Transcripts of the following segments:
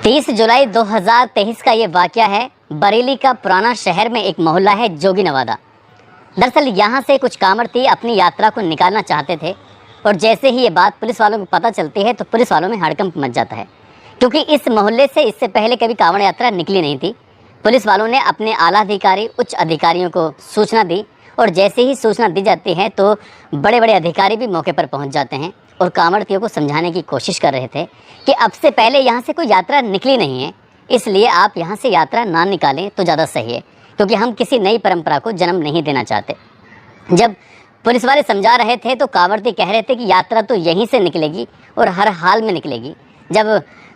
30 जुलाई 2023 का ये वाक़या है बरेली का पुराना शहर में एक मोहल्ला है जोगी नवादा। दरअसल यहाँ से कुछ कांवड़ती अपनी यात्रा को निकालना चाहते थे और जैसे ही ये बात पुलिस वालों को पता चलती है तो पुलिस वालों में हड़कंप मच जाता है, क्योंकि इस मोहल्ले से इससे पहले कभी कांवड़ यात्रा निकली नहीं थी। पुलिस वालों ने अपने आला अधिकारी उच्च अधिकारियों को सूचना दी और जैसे ही सूचना दी जाती है तो बड़े बड़े अधिकारी भी मौके पर पहुंच जाते हैं और कांवड़तियों को समझाने की कोशिश कर रहे थे कि अब से पहले यहाँ से कोई यात्रा निकली नहीं है, इसलिए आप यहाँ से यात्रा ना निकालें तो ज़्यादा सही है, क्योंकि हम किसी नई परंपरा को जन्म नहीं देना चाहते। जब पुलिस वाले समझा रहे थे तो कांवड़ती कह रहे थे कि यात्रा तो यहीं से निकलेगी और हर हाल में निकलेगी। जब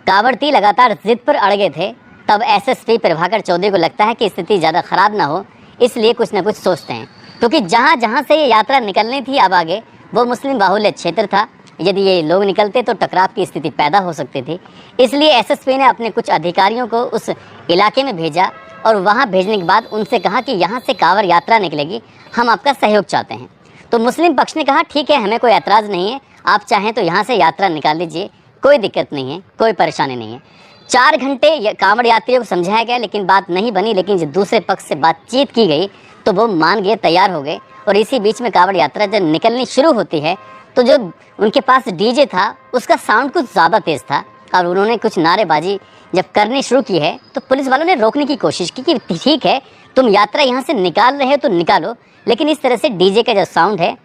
कांवड़ती लगातार जिद पर अड़ गए थे तब एसएसपी प्रभाकर चौधरी को लगता है कि स्थिति ज़्यादा ख़राब ना हो, इसलिए कुछ ना कुछ सोचते हैं, क्योंकि जहाँ जहाँ से ये यात्रा निकलनी थी अब आगे वो मुस्लिम बाहुल्य क्षेत्र था। यदि ये लोग निकलते तो टकराव की स्थिति पैदा हो सकती थी। इसलिए एसएसपी ने अपने कुछ अधिकारियों को उस इलाके में भेजा और वहाँ भेजने के बाद उनसे कहा कि यहाँ से कांवड़ यात्रा निकलेगी, हम आपका सहयोग चाहते हैं। तो मुस्लिम पक्ष ने कहा ठीक है, हमें कोई एतराज़ नहीं है, आप चाहें तो यहाँ से यात्रा निकाल लीजिए, कोई दिक्कत नहीं है, कोई परेशानी नहीं है। 4 घंटे कांवड़ यात्रियों को समझाया गया लेकिन बात नहीं बनी। लेकिन जब दूसरे पक्ष से बातचीत की गई तो वो मान गए, तैयार हो गए। और इसी बीच में कांवड़ यात्रा जब निकलनी शुरू होती है तो जो उनके पास डीजे था उसका साउंड कुछ ज़्यादा तेज़ था और उन्होंने कुछ नारेबाजी जब करनी शुरू की है तो पुलिस वालों ने रोकने की कोशिश की कि ठीक है, तुम यात्रा यहाँ से निकाल रहे हो तो निकालो, लेकिन इस तरह से डीजे का जो साउंड है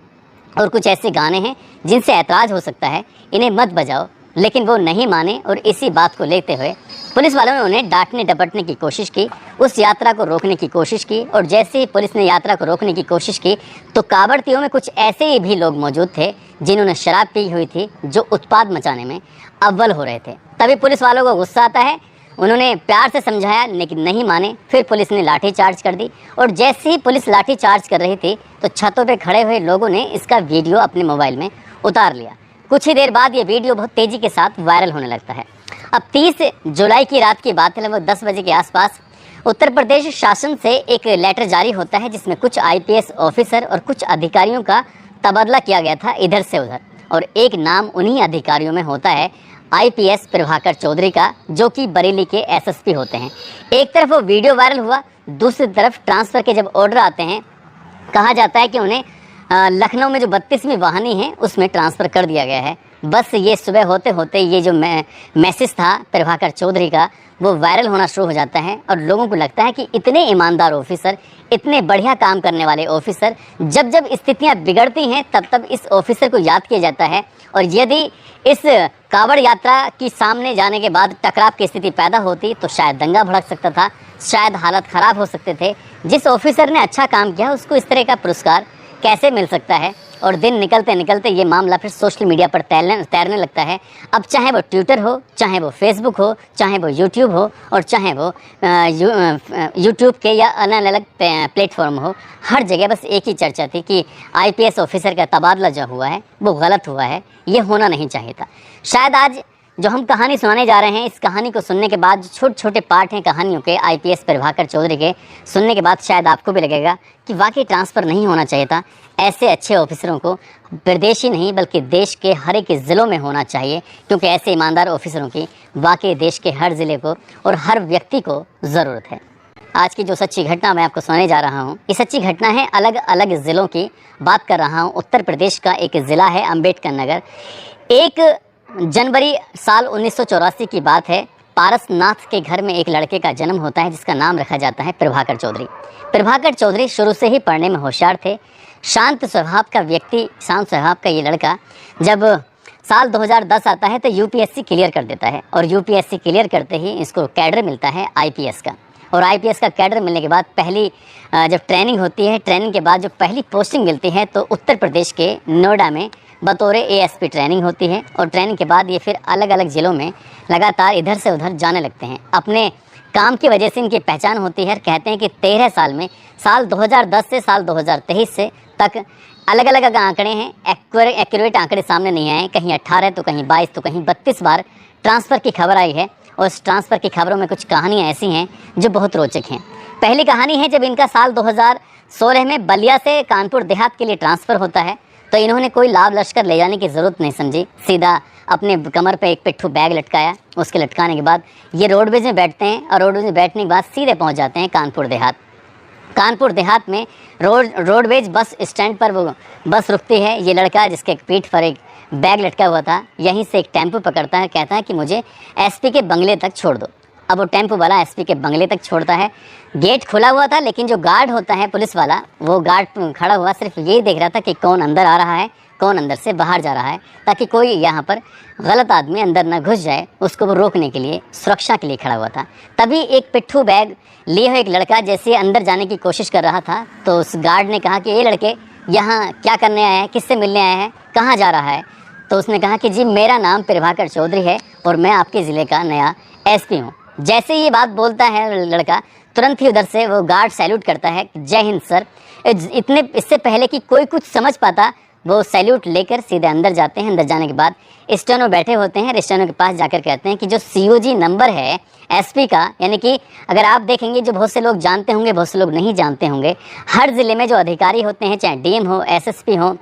और कुछ ऐसे गाने हैं जिनसे ऐतराज़ हो सकता है, इन्हें मत बजाओ। लेकिन वो नहीं माने और इसी बात को लेते हुए पुलिस वालों ने उन्हें डांटने डपटने की कोशिश की, उस यात्रा को रोकने की कोशिश की। और जैसे ही पुलिस ने यात्रा को रोकने की कोशिश की तो कांवड़तियों में कुछ ऐसे भी लोग मौजूद थे जिन्होंने शराब पी हुई थी, जो उत्पाद मचाने में अव्वल हो रहे थे। तभी पुलिस वालों को गुस्सा आता है, उन्होंने प्यार से समझाया लेकिन नहीं माने। फिर पुलिस ने लाठी चार्ज कर दी और जैसे ही पुलिस लाठी चार्ज कर रही थी तो छतों पर खड़े हुए लोगों ने इसका वीडियो अपने मोबाइल में उतार लिया। कुछ ही देर बाद ये वीडियो बहुत तेज़ी के साथ वायरल होने लगता है। अब 30 जुलाई की रात की बात है, लगभग 10 बजे के आसपास उत्तर प्रदेश शासन से एक लेटर जारी होता है जिसमें कुछ आईपीएस ऑफिसर और कुछ अधिकारियों का तबादला किया गया था इधर से उधर। और एक नाम उन्हीं अधिकारियों में होता है आईपीएस प्रभाकर चौधरी का, जो कि बरेली के एसएसपी होते हैं। एक तरफ वो वीडियो वायरल हुआ, दूसरी तरफ ट्रांसफ़र के जब ऑर्डर आते हैं कहा जाता है कि उन्हें लखनऊ में जो 32वीं वाहिनी है उसमें ट्रांसफ़र कर दिया गया है। बस ये सुबह होते होते ये जो मैसेज था प्रभाकर चौधरी का वो वायरल होना शुरू हो जाता है और लोगों को लगता है कि इतने ईमानदार ऑफिसर, इतने बढ़िया काम करने वाले ऑफिसर, जब जब स्थितियां बिगड़ती हैं तब तब इस ऑफिसर को याद किया जाता है। और यदि इस कांवड़ यात्रा की सामने जाने के बाद टकराव की स्थिति पैदा होती तो शायद दंगा भड़क सकता था, शायद हालत ख़राब हो सकते थे। जिस ऑफिसर ने अच्छा काम किया उसको इस तरह का पुरस्कार कैसे मिल सकता है। और दिन निकलते निकलते ये मामला फिर सोशल मीडिया पर तैरने लगता है। अब चाहे वो ट्विटर हो, चाहे वो फेसबुक हो, चाहे वो यूट्यूब हो और चाहे वो यूट्यूब के या अलग अलग प्लेटफॉर्म हो, हर जगह बस एक ही चर्चा थी कि आईपीएस ऑफिसर का तबादला जो हुआ है वो गलत हुआ है, ये होना नहीं चाहिए था। शायद आज जो हम कहानी सुनाने जा रहे हैं, इस कहानी को सुनने के बाद जो छोटे छोटे पार्ट हैं कहानियों के आईपीएस प्रभाकर चौधरी के, सुनने के बाद शायद आपको भी लगेगा कि वाकई ट्रांसफ़र नहीं होना चाहिए था। ऐसे अच्छे ऑफिसरों को प्रदेश ही नहीं बल्कि देश के हर एक ज़िलों में होना चाहिए, क्योंकि ऐसे ईमानदार ऑफिसरों की वाकई देश के हर ज़िले को और हर व्यक्ति को ज़रूरत है। आज की जो सच्ची घटना मैं आपको सुनाने जा रहा हूँ, ये सच्ची घटना है अलग अलग ज़िलों की बात कर रहा हूँ। उत्तर प्रदेश का एक ज़िला है अम्बेडकर नगर। 1 जनवरी साल 1984 की बात है। पारसनाथ के घर में एक लड़के का जन्म होता है जिसका नाम रखा जाता है प्रभाकर चौधरी। प्रभाकर चौधरी शुरू से ही पढ़ने में होशियार थे, शांत स्वभाव का व्यक्ति, शांत स्वभाव का ये लड़का जब साल 2010 आता है तो यूपीएससी क्लियर कर देता है और यूपीएससी क्लियर करते ही इसको कैडर मिलता है आईपीएस का। और आईपीएस का कैडर मिलने के बाद पहली जब ट्रेनिंग होती है, ट्रेनिंग के बाद जो पहली पोस्टिंग मिलती है तो उत्तर प्रदेश के नोएडा में बतौर एएसपी ट्रेनिंग होती है। और ट्रेनिंग के बाद ये फिर अलग अलग ज़िलों में लगातार इधर से उधर जाने लगते हैं। अपने काम की वजह से इनकी पहचान होती है। कहते हैं कि 13 साल में, साल 2010 से साल 2023 से तक अलग अलग आंकड़े हैं, एक्यूरेट आंकड़े सामने नहीं आए, कहीं 18 तो कहीं 22 तो कहीं 32 बार ट्रांसफ़र की खबर आई है। और इस ट्रांसफ़र की खबरों में कुछ कहानियाँ ऐसी हैं जो बहुत रोचक हैं। पहली कहानी है जब इनका साल 2016 में बलिया से कानपुर देहात के लिए ट्रांसफ़र होता है तो इन्होंने कोई लाभ लश्कर ले जाने की ज़रूरत नहीं समझी, सीधा अपने कमर पे एक पिट्ठू बैग लटकाया। उसके लटकाने के बाद ये रोडवेज में बैठते हैं और रोडवेज में बैठने के बाद सीधे पहुंच जाते हैं कानपुर देहात। कानपुर देहात में रोडवेज बस स्टैंड पर वो बस रुकती है। ये लड़का जिसके पीठ पर एक बैग लटका हुआ था, यहीं से एक टेम्पो पकड़ता है, कहता है कि मुझे एसपी के बंगले तक छोड़ दो। अब वो टेम्पो वाला एसपी के बंगले तक छोड़ता है। गेट खुला हुआ था, लेकिन जो गार्ड होता है पुलिस वाला, वो गार्ड खड़ा हुआ सिर्फ यही देख रहा था कि कौन अंदर आ रहा है, कौन अंदर से बाहर जा रहा है, ताकि कोई यहाँ पर गलत आदमी अंदर न घुस जाए। उसको वो रोकने के लिए, सुरक्षा के लिए खड़ा हुआ था। तभी एक पिट्ठू बैग लिए हुए एक लड़का जैसे अंदर जाने की कोशिश कर रहा था, तो उस गार्ड ने कहा कि ये लड़के यहाँ क्या करने आए हैं, किससे मिलने आए हैं, कहाँ जा रहा है? तो उसने कहा कि जी मेरा नाम प्रभाकर चौधरी है और मैं आपके ज़िले का नया एसपी हूँ। जैसे ये बात बोलता है लड़का, तुरंत ही उधर से वो गार्ड सैल्यूट करता है, जय हिंद सर। इससे पहले कि कोई कुछ समझ पाता, वो सैल्यूट लेकर सीधे अंदर जाते हैं। अंदर जाने के बाद स्टेनो बैठे होते हैं, स्टेनो के पास जाकर कहते हैं कि जो COG नंबर है एसपी का, यानी कि अगर आप देखेंगे जो बहुत से लोग जानते होंगे, बहुत से लोग नहीं जानते होंगे, हर ज़िले में जो अधिकारी होते हैं, चाहे DM हो, SSP हो,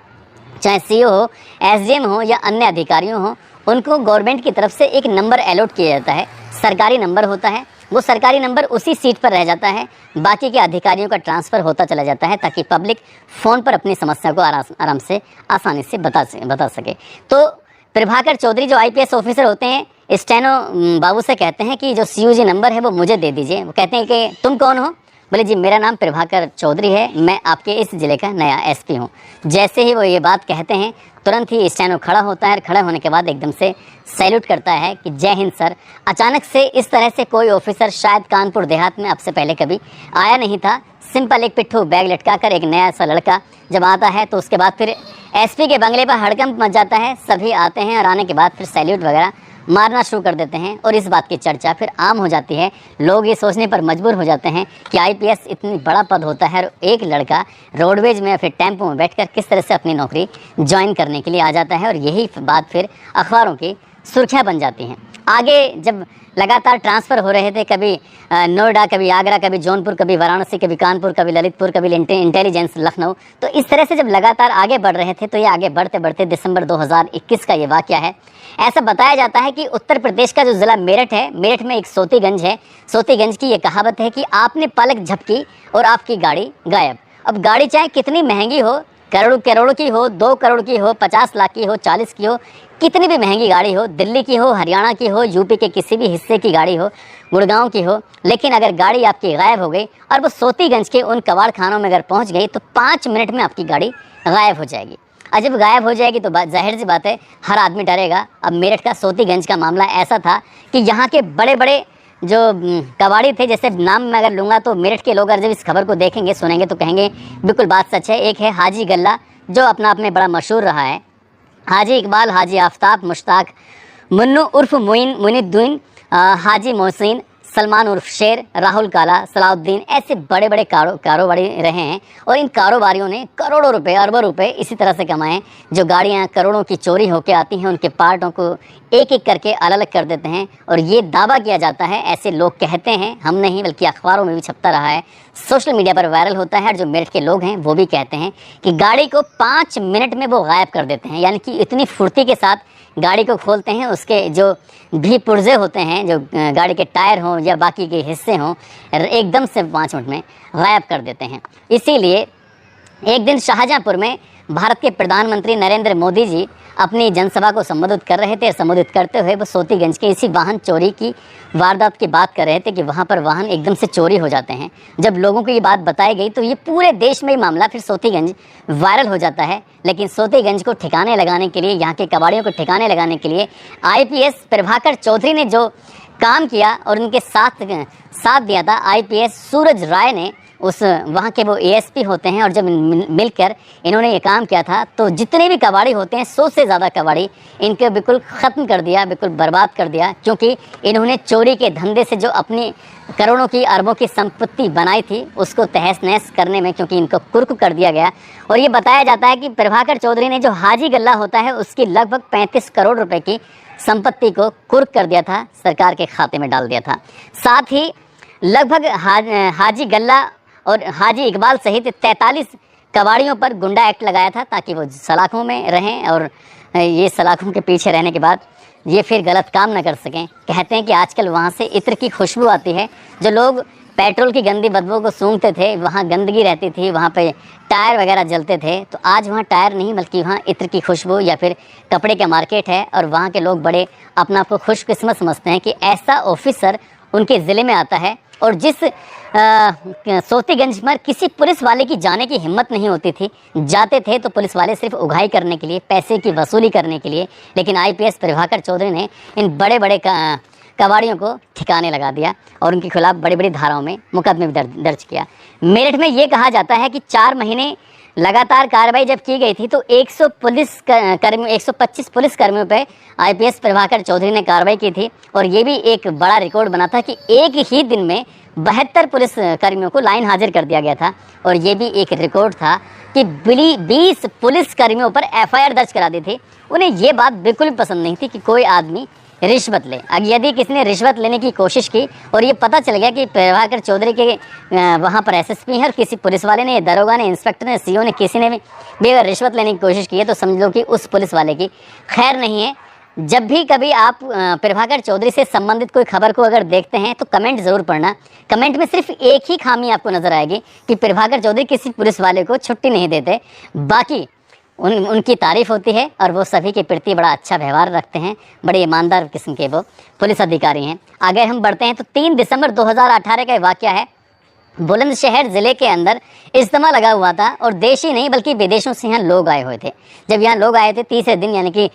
चाहे CO हो, SDM हो या अन्य अधिकारियों हो, उनको गवर्नमेंट की तरफ से एक नंबर अलॉट किया जाता है, सरकारी नंबर होता है। वो सरकारी नंबर उसी सीट पर रह जाता है, बाकी के अधिकारियों का ट्रांसफ़र होता चला जाता है, ताकि पब्लिक फ़ोन पर अपनी समस्या को आराम से आसानी से बता सके। तो प्रभाकर चौधरी जो IPS ऑफिसर होते हैं, स्टेनो बाबू से कहते हैं कि जो COG नंबर है वो मुझे दे दीजिए। वो कहते हैं कि तुम कौन हो? बोले जी मेरा नाम प्रभाकर चौधरी है, मैं आपके इस ज़िले का नया SP हूँ। जैसे ही वो ये बात कहते हैं, तुरंत ही स्टेनो खड़ा होता है और खड़े होने के बाद एकदम से सैल्यूट करता है कि जय हिंद सर। अचानक से इस तरह से कोई ऑफिसर शायद कानपुर देहात में अब से पहले कभी आया नहीं था। सिंपल एक पिट्ठू बैग लटका कर एक नया सा लड़का जब आता है, तो उसके बाद फिर SP के बंगले पर हड़कंप मच जाता है। सभी आते हैं और आने के बाद फिर सैल्यूट वगैरह मारना शुरू कर देते हैं और इस बात की चर्चा फिर आम हो जाती है। लोग ये सोचने पर मजबूर हो जाते हैं कि IPS इतनी बड़ा पद होता है और एक लड़का रोडवेज में फिर टेम्पो में बैठकर किस तरह से अपनी नौकरी ज्वाइन करने के लिए आ जाता है, और यही बात फिर अखबारों की सुर्खियाँ बन जाती हैं। आगे जब लगातार ट्रांसफ़र हो रहे थे, कभी नोएडा, कभी आगरा, कभी जौनपुर, कभी वाराणसी, कभी कानपुर, कभी ललितपुर, कभी इंटेलिजेंस लखनऊ, तो इस तरह से जब लगातार आगे बढ़ रहे थे, तो ये आगे बढ़ते बढ़ते दिसंबर 2021 का ये वाक़या है। ऐसा बताया जाता है कि उत्तर प्रदेश का जो ज़िला मेरठ है, मेरठ में एक सोतीगंज है। सोतीगंज की ये कहावत है कि आपने पलक झपकी और आपकी गाड़ी गायब। अब गाड़ी चाहे कितनी महंगी हो, करोड़ों की हो, 2 करोड़ की हो, 50 लाख की हो, 40 की हो, कितनी भी महंगी गाड़ी हो, दिल्ली की हो, हरियाणा की हो, यूपी के किसी भी हिस्से की गाड़ी हो, गुड़गांव की हो, लेकिन अगर गाड़ी आपकी गायब हो गई और वो सोतीगंज के उन कबाड़ खानों में अगर पहुंच गई, तो 5 मिनट में आपकी गाड़ी गायब हो जाएगी। और जब गायब हो जाएगी तो जाहिर सी बात है हर आदमी डरेगा। अब मेरठ का सोतीगंज का मामला ऐसा था कि यहाँ के बड़े बड़े जो कबाड़ी थे, जैसे नाम मैं अगर लूँगा तो मेरठ के लोग अगर जब इस खबर को देखेंगे, सुनेंगे, तो कहेंगे बिल्कुल बात सच है। एक है हाजी गल्ला, जो अपना आप में बड़ा मशहूर रहा है, हाजी इकबाल, हाजी आफ्ताब, मुश्ताक, मुन्नू उर्फ मुइनुद्दीन, हाजी मोहसिन, सलमान उर्फ शेर, राहुल काला, सलाउद्दीन, ऐसे बड़े बड़े कारोबारी रहे हैं। और इन कारोबारियों ने करोड़ों रुपए, अरबों रुपए इसी तरह से कमाए। जो गाड़ियाँ करोड़ों की चोरी होकर आती हैं, उनके पार्टों को एक एक करके अलग अलग कर देते हैं। और ये दावा किया जाता है, ऐसे लोग कहते हैं, हम नहीं बल्कि अखबारों में भी छपता रहा है, सोशल मीडिया पर वायरल होता है। और जो मेरठ के लोग हैं वो भी कहते हैं कि गाड़ी को 5 मिनट में वो गायब कर देते हैं। यानी कि इतनी फुर्ती के साथ गाड़ी को खोलते हैं, उसके जो भी पुर्जे होते हैं, जो गाड़ी के टायर हों या बाकी के हिस्से हों, एकदम से 5 मिनट में गायब कर देते हैं। इसीलिए एक दिन शाहजहाँपुर में भारत के प्रधानमंत्री नरेंद्र मोदी जी अपनी जनसभा को संबोधित कर रहे थे। संबोधित करते हुए वो सोतीगंज के इसी वाहन चोरी की वारदात की बात कर रहे थे कि वहाँ पर वाहन एकदम से चोरी हो जाते हैं। जब लोगों को ये बात बताई गई तो ये पूरे देश में मामला फिर सोतीगंज वायरल हो जाता है। लेकिन सोतीगंज को ठिकाने लगाने के लिए, यहाँ के कबाड़ियों को ठिकाने लगाने के लिए IPS प्रभाकर चौधरी ने जो काम किया और उनके साथ दिया था IPS सूरज राय ने, उस वहाँ के वो ASP होते हैं। और जब मिलकर इन्होंने ये काम किया था तो जितने भी कबाड़ी होते हैं, 100 से ज़्यादा कबाड़ी इनके बिल्कुल ख़त्म कर दिया, बिल्कुल बर्बाद कर दिया। क्योंकि इन्होंने चोरी के धंधे से जो अपनी करोड़ों की, अरबों की संपत्ति बनाई थी, उसको तहस नहस करने में क्योंकि इनको कुर्क कर दिया गया। और ये बताया जाता है कि प्रभाकर चौधरी ने जो हाजी गल्ला होता है, उसकी लगभग 35 करोड़ रुपए की संपत्ति को कुर्क कर दिया था, सरकार के खाते में डाल दिया था। साथ ही लगभग हाजी गल्ला और हाजी इकबाल सहित 43 कबाड़ियों पर गुंडा एक्ट लगाया था ताकि वो सलाखों में रहें और ये सलाखों के पीछे रहने के बाद ये फिर गलत काम न कर सकें। कहते हैं कि आजकल वहाँ से इत्र की खुशबू आती है। जो लोग पेट्रोल की गंदी बदबू को सूंघते थे, वहाँ गंदगी रहती थी, वहाँ पे टायर वगैरह जलते थे, तो आज वहाँ टायर नहीं बल्कि वहाँ इत्र की खुशबू या फिर कपड़े का मार्केट है। और वहाँ के लोग बड़े अपना आपको खुशकिस्मत समझते हैं कि ऐसा ऑफिसर उनके ज़िले में आता है। और जिस सोतीगंज पर किसी पुलिस वाले की जाने की हिम्मत नहीं होती थी, जाते थे तो पुलिस वाले सिर्फ उगाही करने के लिए, पैसे की वसूली करने के लिए। लेकिन आईपीएस प्रभाकर चौधरी ने इन बड़े बड़े कबाड़ियों को ठिकाने लगा दिया और उनके खिलाफ बड़ी बड़ी धाराओं में मुकदमे भी दर्ज किया। मेरठ में ये कहा जाता है कि 4 महीने लगातार कार्रवाई जब की गई थी तो 125 पुलिस कर्मियों पर आईपीएस प्रभाकर चौधरी ने कार्रवाई की थी। और ये भी एक बड़ा रिकॉर्ड बना था कि एक ही दिन में 72 पुलिस कर्मियों को लाइन हाजिर कर दिया गया था। और ये भी एक रिकॉर्ड था कि 20 पुलिस कर्मियों पर एफआईआर दर्ज करा दी थी। उन्हें ये बात बिल्कुल भी पसंद नहीं थी कि कोई आदमी रिश्वत ले। अब यदि किसी ने रिश्वत लेने की कोशिश की और ये पता चल गया कि प्रभाकर चौधरी के वहाँ पर एसएसपी है और किसी पुलिस वाले ने, दरोगा ने, इंस्पेक्टर ने, सीओ ने, किसी ने भी अगर रिश्वत लेने की कोशिश की है तो समझ लो कि उस पुलिस वाले की खैर नहीं है। जब भी कभी आप प्रभाकर चौधरी से संबंधित कोई खबर को अगर देखते हैं तो कमेंट ज़रूर पढ़ना। कमेंट में सिर्फ एक ही खामी आपको नज़र आएगी कि प्रभाकर चौधरी किसी पुलिस वाले को छुट्टी नहीं देते, बाकी उनकी तारीफ़ होती है और वो सभी के प्रति बड़ा अच्छा व्यवहार रखते हैं। बड़े ईमानदार किस्म के वो पुलिस अधिकारी हैं। आगे हम बढ़ते हैं तो 3 दिसंबर 2018 का वाक़या है। बुलंदशहर ज़िले के अंदर इज्तिमा लगा हुआ था और देश ही नहीं बल्कि विदेशों से यहाँ लोग आए हुए थे। जब यहाँ लोग आए थे तीसरे दिन यानी कि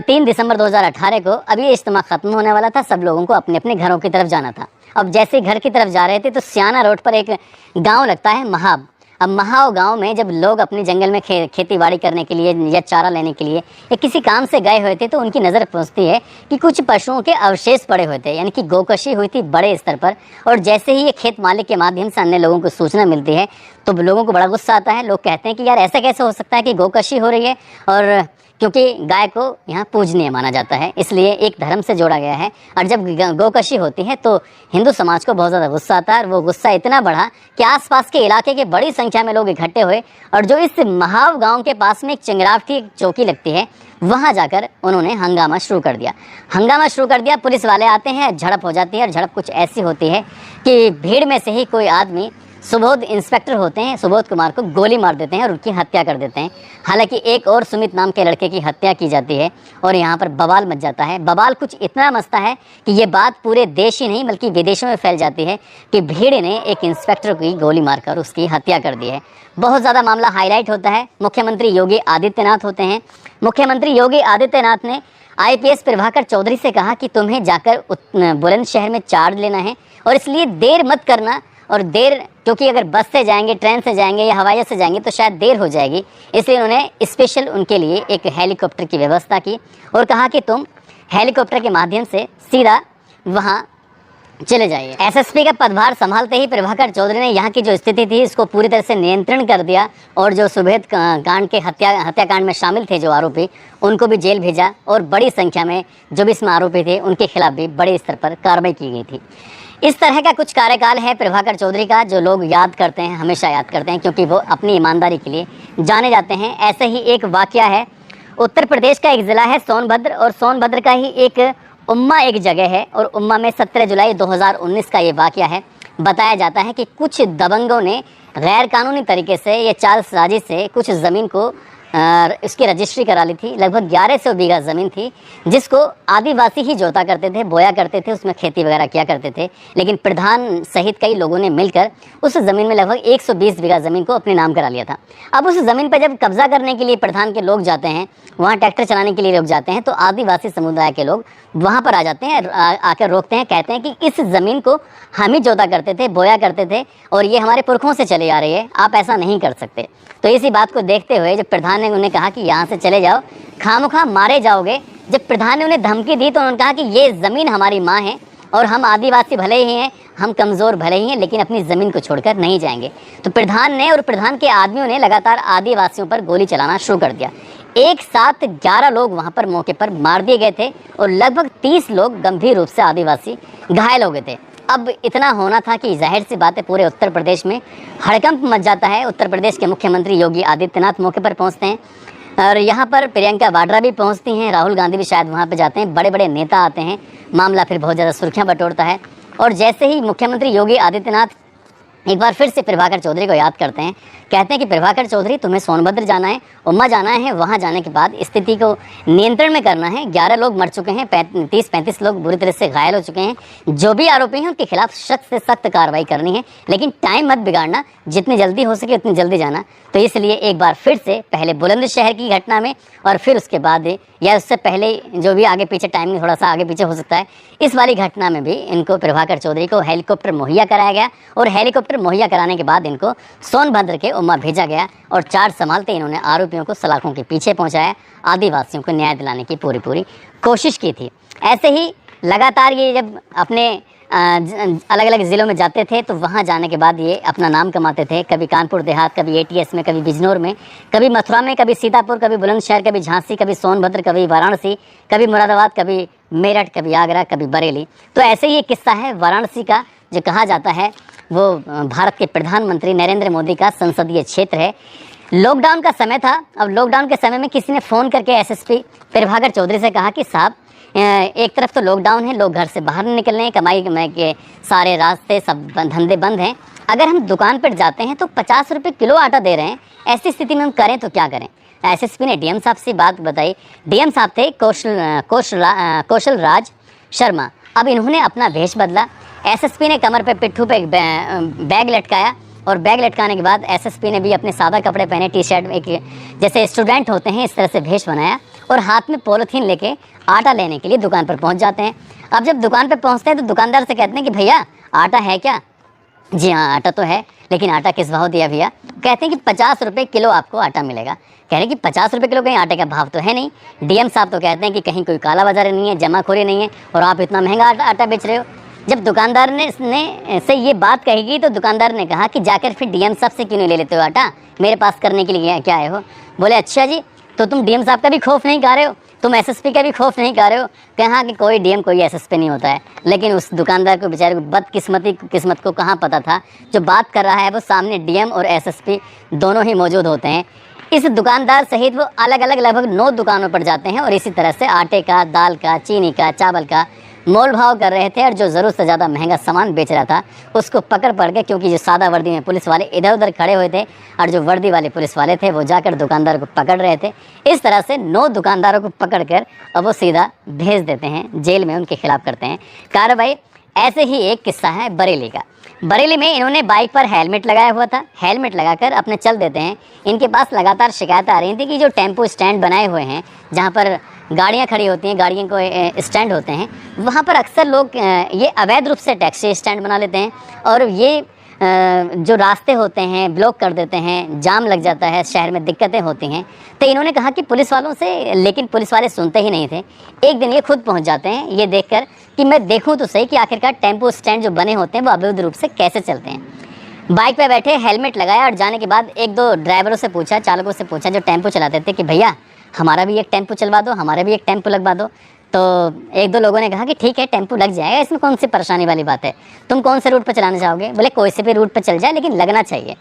3 दिसंबर 2018 को, अब ये इज्तिमा ख़त्म होने वाला था। सब लोगों को अपने अपने घरों की तरफ जाना था। अब जैसे घर की तरफ जा रहे थे तो सियाना रोड पर एक गाँव लगता है महाब। अब महाव गांव में जब लोग अपने जंगल में खेती बाड़ी करने के लिए या चारा लेने के लिए या किसी काम से गए हुए थे तो उनकी नज़र पहुंचती है कि कुछ पशुओं के अवशेष पड़े हुए थे, यानी कि गोकशी हुई थी बड़े स्तर पर। और जैसे ही ये खेत मालिक के माध्यम से अन्य लोगों को सूचना मिलती है तो लोगों को बड़ा गुस्सा आता है। लोग कहते हैं कि यार ऐसा कैसे हो सकता है कि गोकशी हो रही है, और क्योंकि गाय को यहाँ पूजनीय माना जाता है इसलिए एक धर्म से जोड़ा गया है। और जब गोकशी होती है तो हिंदू समाज को बहुत ज़्यादा गुस्सा आता है और वो गुस्सा इतना बढ़ा कि आसपास के इलाके के बड़ी संख्या में लोग इकट्ठे हुए। और जो इस महाव गांव के पास में एक चिंगराव की चौकी लगती है, वहाँ जाकर उन्होंने हंगामा शुरू कर दिया। पुलिस वाले आते हैं, झड़प हो जाती है और झड़प कुछ ऐसी होती है कि भीड़ में से ही कोई आदमी, सुबोध इंस्पेक्टर होते हैं, सुबोध कुमार को गोली मार देते हैं और उनकी हत्या कर देते हैं। हालांकि एक और सुमित नाम के लड़के की हत्या की जाती है और यहाँ पर बवाल मच जाता है। बवाल कुछ इतना मचता है कि ये बात पूरे देश ही नहीं बल्कि विदेशों में फैल जाती है कि भीड़ ने एक इंस्पेक्टर की गोली मारकर उसकी हत्या कर दी है। बहुत ज़्यादा मामला हाईलाइट होता है। मुख्यमंत्री योगी आदित्यनाथ होते हैं। मुख्यमंत्री योगी आदित्यनाथ ने आईपीएस प्रभाकर चौधरी से कहा कि तुम्हें जाकर बुलंदशहर में चार्ज लेना है और इसलिए देर मत करना। और देर, क्योंकि अगर बस से जाएंगे, ट्रेन से जाएंगे या हवाई जहाज से जाएंगे तो शायद देर हो जाएगी, इसलिए उन्होंने स्पेशल उनके लिए एक हेलीकॉप्टर की व्यवस्था की और कहा कि तुम हेलीकॉप्टर के माध्यम से सीधा वहाँ चले जाइए। एसएसपी का पदभार संभालते ही प्रभाकर चौधरी ने यहाँ की जो स्थिति थी इसको पूरी तरह से नियंत्रण कर दिया और जो सुबेद कांड के हत्याकांड में शामिल थे जो आरोपी, उनको भी जेल भेजा और बड़ी संख्या में जो भी इसमें आरोपी थे उनके खिलाफ भी बड़े स्तर पर कार्रवाई की गई थी। इस तरह का कुछ कार्यकाल है प्रभाकर चौधरी का जो लोग याद करते हैं, हमेशा याद करते हैं, क्योंकि वो अपनी ईमानदारी के लिए जाने जाते हैं। ऐसे ही एक वाकया है, उत्तर प्रदेश का एक ज़िला है सोनभद्र और सोनभद्र का ही एक उम्मा एक जगह है और उम्मा में 17 जुलाई 2019 का ये वाकया है। बताया जाता है कि कुछ दबंगों ने गैर कानूनी तरीके से ये चाल साजिश से कुछ ज़मीन को इसकी रजिस्ट्री करा ली थी। लगभग 1100 बीघा ज़मीन थी जिसको आदिवासी ही जोता करते थे, बोया करते थे, उसमें खेती वगैरह किया करते थे। लेकिन प्रधान सहित कई लोगों ने मिलकर उस ज़मीन में लगभग 120 बीघा ज़मीन को अपने नाम करा लिया था। अब उस ज़मीन पर जब कब्जा करने के लिए प्रधान के लोग जाते हैं, वहाँ ट्रैक्टर चलाने के लिए लोग जाते हैं, तो आदिवासी समुदाय के लोग वहाँ पर आ जाते हैं, आकर रोकते हैं, कहते हैं कि इस ज़मीन को हम ही जोता करते थे, बोया करते थे और ये हमारे पुरखों से चली आ रही है, आप ऐसा नहीं कर सकते। तो इसी बात को देखते हुए जब प्रधान ने उन्हें कहा कि यहाँ से चले जाओ, खामोखा मारे जाओगे, जब प्रधान ने उन्हें धमकी दी तो उन्होंने कहा कि ये ज़मीन हमारी माँ है और हम आदिवासी भले ही हैं, हम कमज़ोर भले ही हैं, लेकिन अपनी ज़मीन को छोड़कर नहीं जाएंगे। तो प्रधान ने और प्रधान के आदमियों ने लगातार आदिवासियों पर गोली चलाना शुरू कर दिया। एक साथ 11 लोग वहाँ पर मौके पर मार दिए गए थे और लगभग 30 लोग गंभीर रूप से आदिवासी घायल हो गए थे। अब इतना होना था कि जाहिर सी बात है पूरे उत्तर प्रदेश में हड़कंप मच जाता है। उत्तर प्रदेश के मुख्यमंत्री योगी आदित्यनाथ मौके पर पहुंचते हैं और यहाँ पर प्रियंका वाड्रा भी पहुंचती हैं, राहुल गांधी भी शायद वहाँ पे जाते हैं, बड़े बड़े नेता आते हैं। मामला फिर बहुत ज़्यादा सुर्खियाँ बटोरता है और जैसे ही मुख्यमंत्री योगी आदित्यनाथ एक बार फिर से प्रभाकर चौधरी को याद करते हैं, कहते हैं कि प्रभाकर चौधरी तुम्हें सोनभद्र जाना है, उम्मा जाना है। वहाँ जाने के बाद स्थिति को नियंत्रण में करना है। 11 लोग मर चुके हैं, 30-35 लोग बुरी तरह से घायल हो चुके हैं। जो भी आरोपी हैं उनके खिलाफ सख्त से सख्त कार्रवाई करनी है, लेकिन टाइम मत बिगाड़ना, जितनी जल्दी हो सके उतनी जल्दी जाना। तो इसलिए एक बार फिर से पहले बुलंदशहर की घटना में और फिर उसके बाद या उससे पहले जो भी आगे पीछे टाइमिंग थोड़ा सा आगे पीछे हो सकता है, इस वाली घटना में भी इनको प्रभाकर चौधरी को हेलीकॉप्टर मुहैया कराया गया और हेलीकॉप्टर मुहैया कराने के बाद इनको सोनभद्र के उम्मा भेजा गया और चार्ज संभालते इन्होंने आरोपियों को सलाखों के पीछे पहुंचाया, आदिवासियों को न्याय दिलाने की पूरी कोशिश की थी। ऐसे ही लगातार ये जब अपने अलग अलग ज़िलों में जाते थे तो वहाँ जाने के बाद ये अपना नाम कमाते थे। कभी कानपुर देहात, कभी एटीएस में, कभी बिजनौर में, कभी मथुरा में, कभी सीतापुर, कभी बुलंदशहर, कभी झांसी, कभी सोनभद्र, कभी वाराणसी, कभी मुरादाबाद, कभी मेरठ, कभी आगरा, कभी बरेली। तो ऐसे ही एक किस्सा है वाराणसी का, जो कहा जाता है वो भारत के प्रधानमंत्री नरेंद्र मोदी का संसदीय क्षेत्र है। लॉकडाउन का समय था। अब लॉकडाउन के समय में किसी ने फ़ोन करके एसएसपी प्रभाकर चौधरी से कहा कि साहब, एक तरफ तो लॉकडाउन है, लोग घर से बाहर नहीं निकल रहे हैं, कमाई के सारे रास्ते सब धंधे बंद हैं। अगर हम दुकान पर जाते हैं तो 50 रुपये किलो आटा दे रहे हैं, ऐसी स्थिति में हम करें तो क्या करें। एसएसपी ने डीएम साहब से बात बताई। डीएम साहब थे कौशल राज शर्मा। अब इन्होंने अपना भेष बदला। एसएसपी ने कमर पे पिट्ठू पे बैग लटकाया और बैग लटकाने के बाद एसएसपी ने भी अपने सादा कपड़े पहने, टी शर्ट, एक जैसे स्टूडेंट होते हैं इस तरह से भेष बनाया और हाथ में पॉलीथीन लेके आटा लेने के लिए दुकान पर पहुंच जाते हैं। अब जब दुकान पर पहुंचते हैं तो दुकानदार से कहते हैं कि भैया आटा है क्या? जी हाँ, आटा तो है, लेकिन आटा किस भाव दिया भैया? कहते हैं कि 50 रुपये किलो आपको आटा मिलेगा। कह रहे कि 50 रुपये किलो, कहीं आटे का भाव तो है नहीं। डीएम साहब तो कहते हैं कि कहीं कोई काला बाजार नहीं है, जमाखोरी नहीं है और आप इतना महंगा आटा बेच रहे हो। जब दुकानदार ने से ये बात कहेगी तो दुकानदार ने कहा कि जाकर फिर डीएम साहब से क्यों नहीं ले लेते हो आटा, मेरे पास करने के लिए क्या आए हो? बोले अच्छा जी, तो तुम डीएम साहब का भी खौफ नहीं खा रहे हो, तुम एसएसपी का भी खौफ नहीं खा रहे हो? कहा कि कोई डीएम कोई एसएसपी नहीं होता है। लेकिन उस दुकानदार को बेचारे को किस्मत को कहाँ पता था, जो बात कर रहा है वो सामने डीएम और एसएसपी दोनों ही मौजूद होते हैं। इस दुकानदार सहित वो अलग अलग लगभग 9 दुकानों पर जाते हैं और इसी तरह से आटे का, दाल का, चीनी का, चावल का मोल भाव कर रहे थे और जो ज़रूरत से ज़्यादा महंगा सामान बेच रहा था उसको पकड़ के, क्योंकि जो सादा वर्दी में पुलिस वाले इधर उधर खड़े हुए थे और जो वर्दी वाले पुलिस वाले थे वो जाकर दुकानदार को पकड़ रहे थे। इस तरह से 9 दुकानदारों को पकड़कर अब वो सीधा भेज देते हैं, जेल में उनके खिलाफ करते हैं कार्रवाई। ऐसे ही एक किस्सा है बरेली का। बरेली में इन्होंने बाइक पर हेलमेट लगाया हुआ था, हेलमेट लगाकर अपने चल देते हैं। इनके पास लगातार शिकायत आ रही थी कि जो टेम्पो स्टैंड बनाए हुए हैं, जहाँ पर गाड़ियाँ खड़ी होती हैं, गाड़ियों को स्टैंड होते हैं, वहाँ पर अक्सर लोग ये अवैध रूप से टैक्सी स्टैंड बना लेते हैं और ये जो रास्ते होते हैं ब्लॉक कर देते हैं, जाम लग जाता है, शहर में दिक्कतें होती हैं। तो इन्होंने कहा कि पुलिस वालों से, लेकिन पुलिस वाले सुनते ही नहीं थे। एक दिन ये खुद पहुंच जाते हैं ये देखकर कि मैं देखूं तो सही कि आखिरकार टेम्पो स्टैंड जो बने होते हैं वो अवैध रूप से कैसे चलते हैं। बाइक पे बैठे, हेलमेट लगाया और जाने के बाद 1-2 ड्राइवरों से पूछा, चालकों से पूछा जो टेम्पो चलाते थे कि भैया हमारा भी एक टेम्पो चलवा दो, हमारा भी एक टेम्पो लगवा दो। तो 1-2 लोगों ने कहा कि ठीक है, टेम्पो लग जाएगा, इसमें कौन सी परेशानी वाली बात है, तुम कौन से रूट पर चलाना चाहोगे? बोले कोई से भी रूट पर चल जाए लेकिन लगना चाहिए।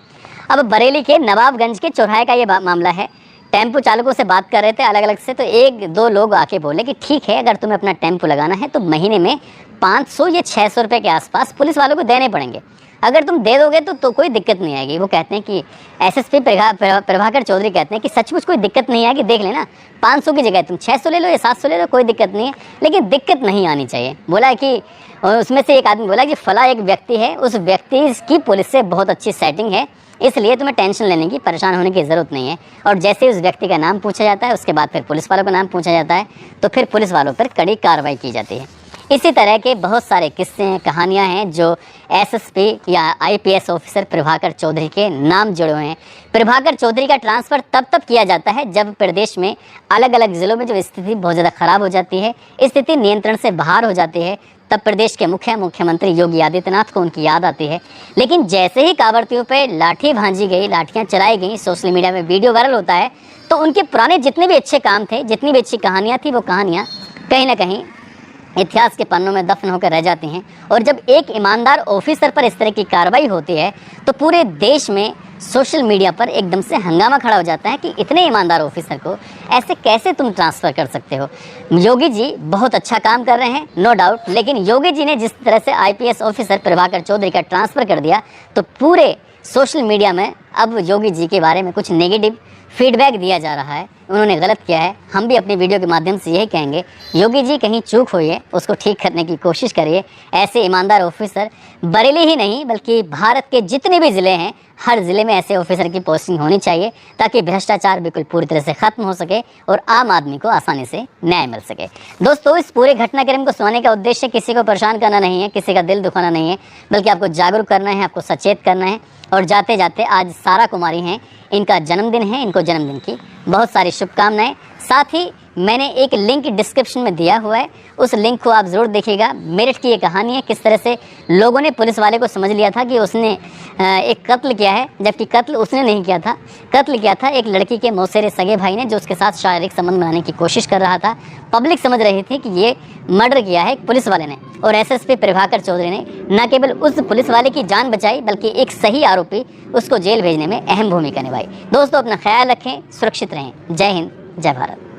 अब बरेली के नवाबगंज के चौराहे का ये मामला है। टेम्पो चालकों से बात कर रहे थे अलग अलग से, तो 1-2 लोग आके बोले कि ठीक है, अगर तुम्हें अपना टेम्पो लगाना है तो महीने में 500 या 600 रुपये के आसपास पुलिस वालों को देने पड़ेंगे। अगर तुम दे दोगे तो कोई दिक्कत नहीं आएगी। वो कहते हैं कि एसएसपी प्रभाकर चौधरी कहते हैं कि सचमुच कोई दिक्कत नहीं आएगी, देख लेना 500 की जगह तुम 600 ले लो या 700 ले लो, कोई दिक्कत नहीं है, लेकिन दिक्कत नहीं आनी चाहिए। बोला कि उसमें से एक आदमी बोला कि फला एक व्यक्ति है, उस व्यक्ति की पुलिस से बहुत अच्छी सेटिंग है, इसलिए तुम्हें टेंशन लेने की, परेशान होने की ज़रूरत नहीं है। और जैसे उस व्यक्ति का नाम पूछा जाता है उसके बाद फिर पुलिस वालों का नाम पूछा जाता है, तो फिर पुलिस वालों पर कड़ी कार्रवाई की जाती है। इसी तरह के बहुत सारे किस्से हैं, कहानियां हैं जो एसएसपी या आईपीएस ऑफिसर प्रभाकर चौधरी के नाम जुड़े हुए हैं। प्रभाकर चौधरी का ट्रांसफ़र तब किया जाता है जब प्रदेश में अलग अलग ज़िलों में जो स्थिति बहुत ज़्यादा ख़राब हो जाती है, स्थिति नियंत्रण से बाहर हो जाती है, तब प्रदेश के मुख्यमंत्री योगी आदित्यनाथ को उनकी याद आती है। लेकिन जैसे ही कांवड़ियों पे लाठी भांजी गई, लाठियाँ चलाई गई, सोशल मीडिया में वीडियो वायरल होता है, तो उनके पुराने जितने भी अच्छे काम थे, जितनी भी अच्छी कहानियाँ थी, वो कहानियाँ कहीं ना कहीं इतिहास के पन्नों में दफन होकर रह जाती हैं। और जब एक ईमानदार ऑफिसर पर इस तरह की कार्रवाई होती है तो पूरे देश में सोशल मीडिया पर एकदम से हंगामा खड़ा हो जाता है कि इतने ईमानदार ऑफिसर को ऐसे कैसे तुम ट्रांसफ़र कर सकते हो। योगी जी बहुत अच्छा काम कर रहे हैं, नो डाउट, लेकिन योगी जी ने जिस तरह से आईपीएस ऑफिसर प्रभाकर चौधरी का ट्रांसफ़र कर दिया तो पूरे सोशल मीडिया में अब योगी जी के बारे में कुछ नेगेटिव फीडबैक दिया जा रहा है। उन्होंने गलत किया है। हम भी अपनी वीडियो के माध्यम से यही कहेंगे, योगी जी कहीं चूक हुई है, उसको ठीक करने की कोशिश करिए। ऐसे ईमानदार ऑफिसर बरेली ही नहीं बल्कि भारत के जितने भी ज़िले हैं, हर ज़िले में ऐसे ऑफिसर की पोस्टिंग होनी चाहिए ताकि भ्रष्टाचार बिल्कुल पूरी तरह से ख़त्म हो सके और आम आदमी को आसानी से न्याय मिल सके। दोस्तों, इस पूरे घटनाक्रम को सुनाने का उद्देश्य किसी को परेशान करना नहीं है, किसी का दिल दुखाना नहीं है, बल्कि आपको जागरूक करना है, आपको सचेत करना है। और जाते जाते आज सारा कुमारी हैं, इनका जन्मदिन है, इनको जन्मदिन की बहुत सारी शुभकामनाएं। साथ ही मैंने एक लिंक डिस्क्रिप्शन में दिया हुआ है, उस लिंक को आप ज़रूर देखिएगा। मेरठ की ये कहानी है, किस तरह से लोगों ने पुलिस वाले को समझ लिया था कि उसने एक कत्ल किया है, जबकि कत्ल उसने नहीं किया था। कत्ल किया था एक लड़की के मौसेरे सगे भाई ने, जो उसके साथ शारीरिक संबंध बनाने की कोशिश कर रहा था। पब्लिक समझ रही थी कि ये मर्डर किया है एक पुलिस वाले ने, और एसएसपी प्रभाकर चौधरी ने न केवल उस पुलिस वाले की जान बचाई बल्कि एक सही आरोपी उसको जेल भेजने में अहम भूमिका निभाई। दोस्तों, अपना ख्याल रखें, सुरक्षित रहें। जय हिंद, जय भारत।